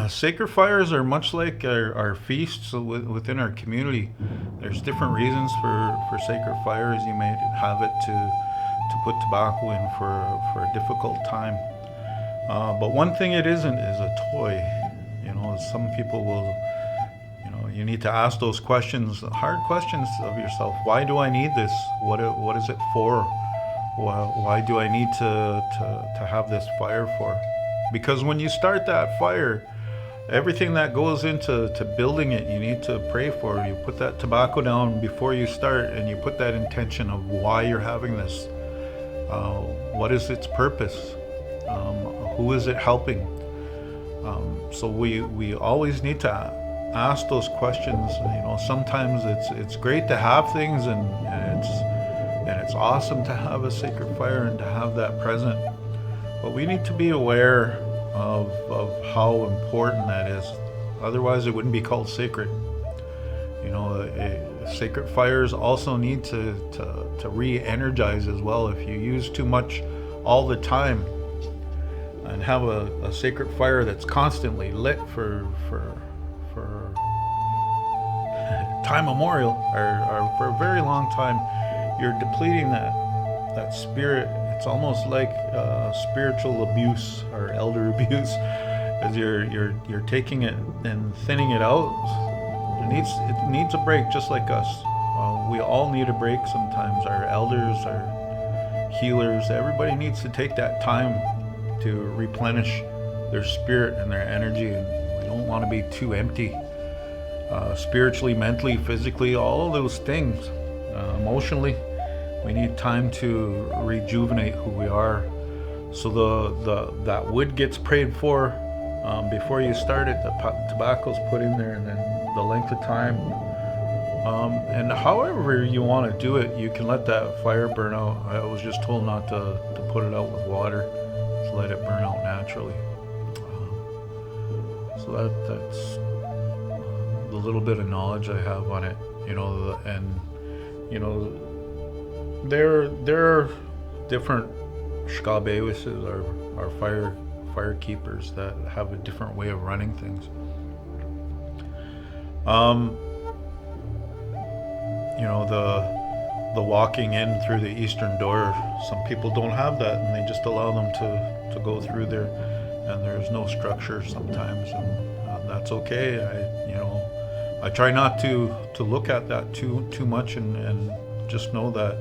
Sacred fires are much like our feasts within our community. There's different reasons for sacred fires. You may have it to put tobacco in for a difficult time. But one thing it isn't is a toy. Some people will, you need to ask those questions, hard questions of yourself. Why do I need this? What is it for? Why do I need to have this fire for? Because when you start that fire, everything that goes into building it, you need to pray for. You put that tobacco down before you start, and you put that intention of why you're having this. What is its purpose? Who is it helping? So we always need to ask those questions. Sometimes it's great to have things, and it's awesome to have a sacred fire and to have that present. But we need to be aware of how important that is. Otherwise, it wouldn't be called sacred. Sacred fires also need to re-energize as well. If you use too much all the time and have a sacred fire that's constantly lit for time memorial or for a very long time, you're depleting that spirit. It's almost like spiritual abuse or elder abuse, as you're taking it and thinning it out. It needs a break, just like us. We all need a break sometimes. Our elders, our healers, everybody needs to take that time to replenish their spirit and their energy. And we don't want to be too empty, spiritually, mentally, physically, all of those things, emotionally. We need time to rejuvenate who we are. So that wood gets prayed for before you start it. The tobacco's put in there, and then the length of time. And however you want to do it, you can let that fire burn out. I was just told not to put it out with water, to let it burn out naturally. So that's the little bit of knowledge I have on it. There are different Shkabewises, our fire keepers, that have a different way of running things. The walking in through the eastern door, some people don't have that, and they just allow them to go through there, and there's no structure sometimes, and that's okay. I try not to look at that too much, and just know that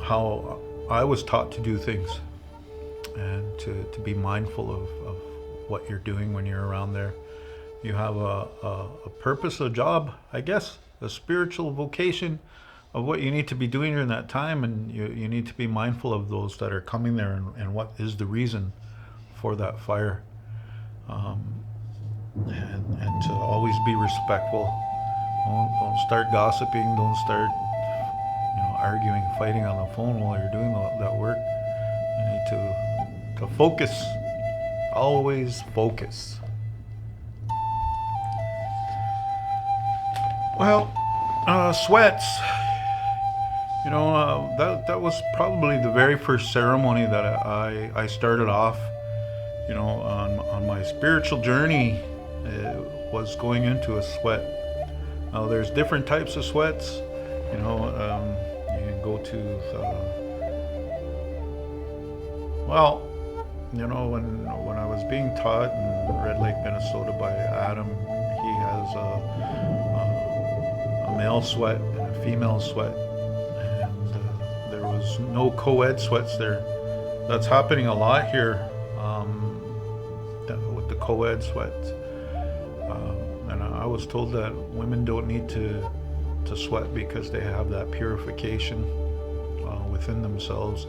how I was taught to do things, and to be mindful of what you're doing when you're around there. You have a purpose, a job, I guess, a spiritual vocation of what you need to be doing during that time, and you need to be mindful of those that are coming there, and what is the reason for that fire, and to always be respectful. Don't start gossiping. Don't start arguing, fighting on the phone while you're doing that work. You need to focus. Always focus. Well, sweats. That was probably the very first ceremony that I started off. On my spiritual journey, was going into a sweat. Now, there's different types of sweats. You can go to when I was being taught in Red Lake, Minnesota by Adam, he has a male sweat and a female sweat, and there was no co-ed sweats there. That's happening a lot here with the co-ed sweat. And I was told that women don't need to sweat because they have that purification within themselves,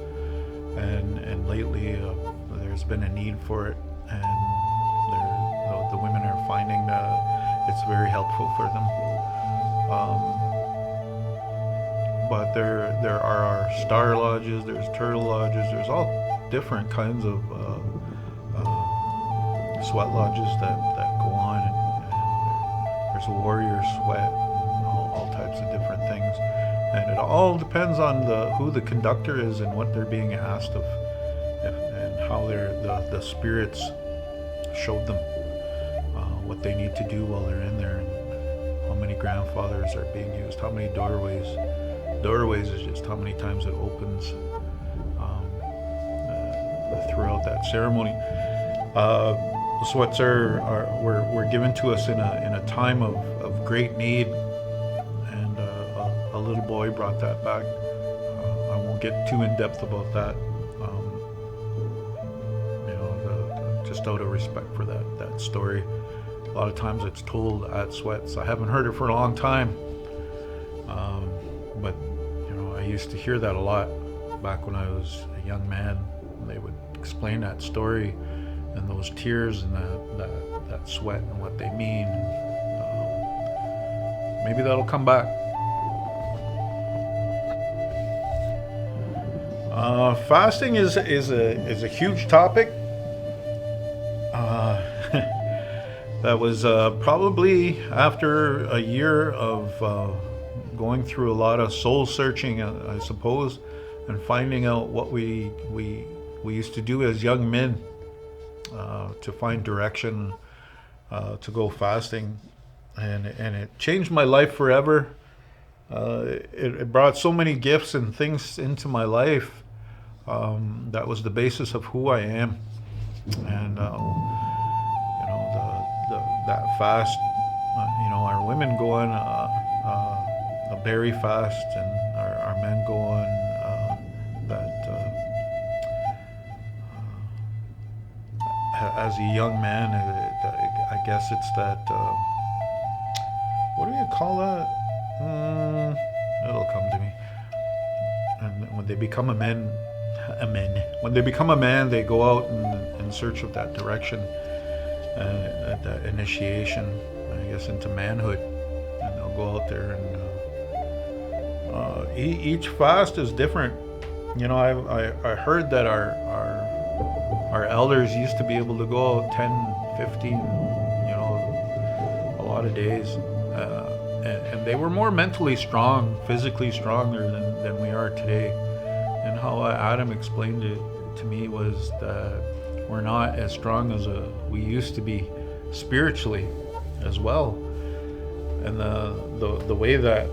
and lately there's been a need for it, and the women are finding that it's very helpful for them. But there are star lodges, there's turtle lodges, there's all different kinds of sweat lodges that go on, and there's a warrior sweat, and all types of different things, and it all depends on who the conductor is and what they're being asked of, and how the spirits showed them what they need to do while they're in there, and how many grandfathers are being used, how many doorways. Doorways is just how many times it opens throughout that ceremony. Sweats were given to us in a time of great need, and a little boy brought that back. I won't get too in depth about that. Just out of respect for that story. A lot of times it's told at Sweats. I haven't heard it for a long time, but I used to hear that a lot back when I was a young man. They would explain that story and those tears and that sweat and what they mean. Maybe that'll come back. Fasting is a huge topic. That was probably after a year of going through a lot of soul searching, I suppose, and finding out what we used to do as young men to find direction, to go fasting, and it changed my life forever. It brought so many gifts and things into my life. That was the basis of who I am, and that fast. Our women go on a berry fast, and our men go on as a young man. I guess it's that. What do you call that? It'll come to me. And when they become when they become a man, they go out in search of that direction, that initiation, I guess, into manhood, and they'll go out there and each fast is different. I heard that our elders used to be able to go out 10, 15, a lot of days, and they were more mentally strong, physically stronger than we are today. And how Adam explained it to me was that we're not as strong as we used to be spiritually as well. And the way that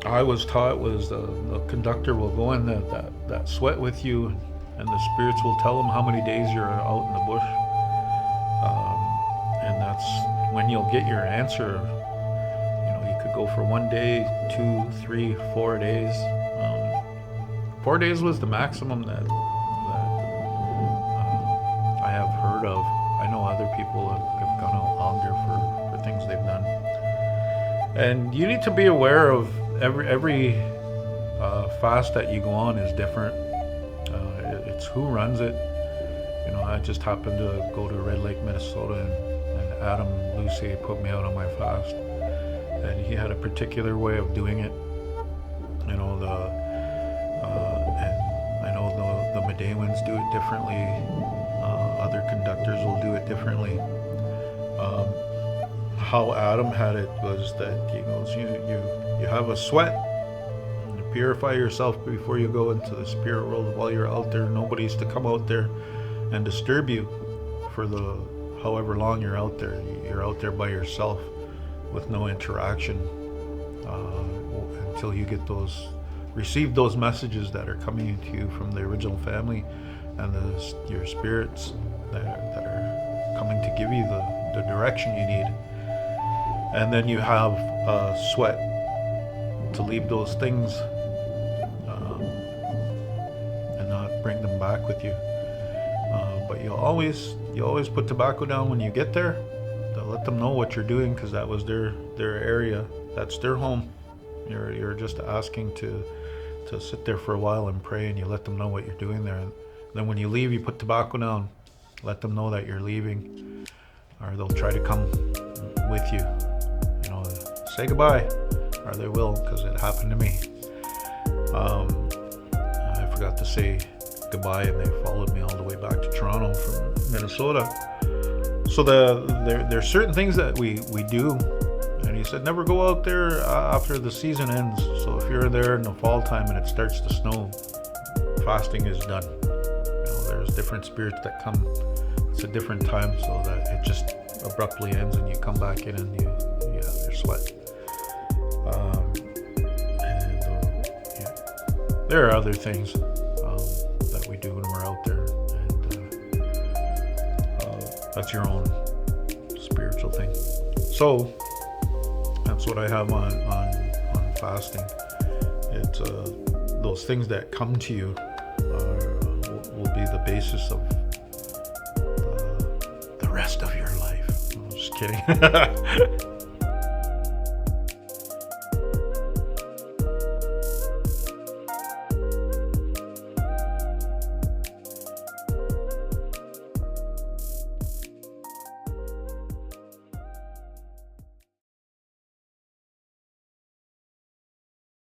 I was taught was the conductor will go in that sweat with you, and the spirits will tell them how many days you're out in the bush, and that's when you'll get your answer. You could go for 1 day, 2, 3, 4 days. 4 days was the maximum that I have heard of. I know other people have gone out longer for things they've done. And you need to be aware of every fast that you go on is different. It's who runs it. I just happened to go to Red Lake, Minnesota, and Adam Lucy put me out on my fast, and he had a particular way of doing it. And I know the Medewans do it differently. Other conductors will do it differently. How Adam had it was that he goes, you have a sweat, and you purify yourself before you go into the spirit world. While you're out there, nobody's to come out there and disturb you for the however long you're out there. You're out there by yourself with no interaction until you get receive those messages that are coming into you from the original family and your spirits that are coming to give you the direction you need. And then you have sweat to leave those things and not bring them back with you. But you always put tobacco down when you get there. To let them know what you're doing, because that was their area. That's their home. You're just asking to sit there for a while and pray, and you let them know what you're doing there. And then when you leave, you put tobacco down. Let them know that you're leaving, or they'll try to come with you. Say goodbye, or they will, because it happened to me. I forgot to say goodbye, and they followed me all the way back to Toronto from Minnesota. So there's certain things that we do, and he said never go out there after the season ends. So if you're there in the fall time and it starts to snow, fasting is done. There's different spirits that come it's a different time, so that it just abruptly ends and you come back in and you have your sweat. Yeah. There are other things that we do when we're out there, and that's your own spiritual thing. So that's what I have on fasting. It's those things that come to you will be the basis of the rest of your life. I'm just kidding.